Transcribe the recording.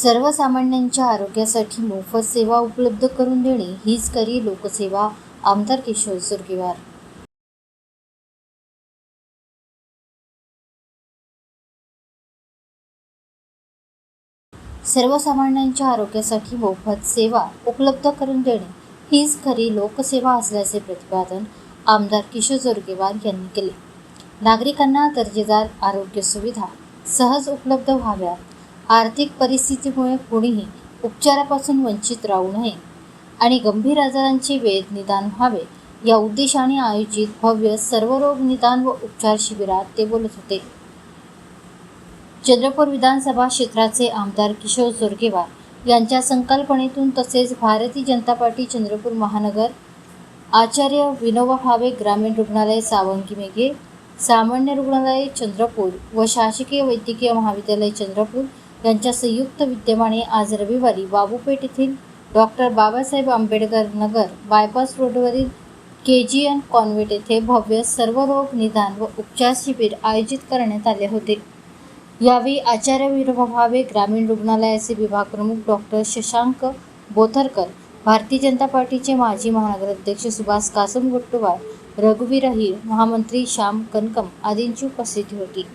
सर्वसामान्यांच्या आरोग्यासाठी मोफत सेवा उपलब्ध करून देणे हीच खरी लोकसेवा. आमदार किशोर जोरगेवार. सर्वसामान्यांच्या आरोग्यासाठी मोफत सेवा उपलब्ध करून देणे हीच खरी लोकसेवा असल्याचे प्रतिपादन आमदार किशोर जोरगेवार यांनी केले. नागरिकांना दर्जेदार आरोग्य सुविधा सहज उपलब्ध व्हाव्यात, आर्थिक परिस्थितीमुळे कोणीही उपचारापासून वंचित राहू नये आणि गंभीर आजारांचे वेळेत निदान व्हावे या उद्देशाने आयोजित भव्य सर्वरोग निदान व उपचार शिबिरात ते बोलत होते. चंद्रपूर विधानसभा क्षेत्राचे आमदार किशोर जोरगेवार यांच्या संकल्पनेतून तसेच भारतीय जनता पार्टी चंद्रपूर महानगर, आचार्य विनोबा भावे ग्रामीण रुग्णालय सावंगी मेघे, सामान्य रुग्णालय चंद्रपूर व शासकीय वैद्यकीय महाविद्यालय चंद्रपूर यांच्या संयुक्त विद्यमाने आज रविवारी बाबूपेठ येथील डॉक्टर बाबासाहेब आंबेडकर नगर बायपास रोडवरील KGN कॉन्व्हेंट येथे भव्य सर्वरोग निदान व उपचार शिबिर आयोजित करण्यात आले होते. यावेळी आचार्य विनोबा भावे ग्रामीण रुग्णालयाचे विभाग प्रमुख डॉक्टर शशांक बोथरकर, भारतीय जनता पार्टीचे माजी महानगराध्यक्ष सुभाष कासम गोट्टुवार, रघुवीर अहिर, महामंत्री श्याम कनकम आदींची उपस्थिती होती.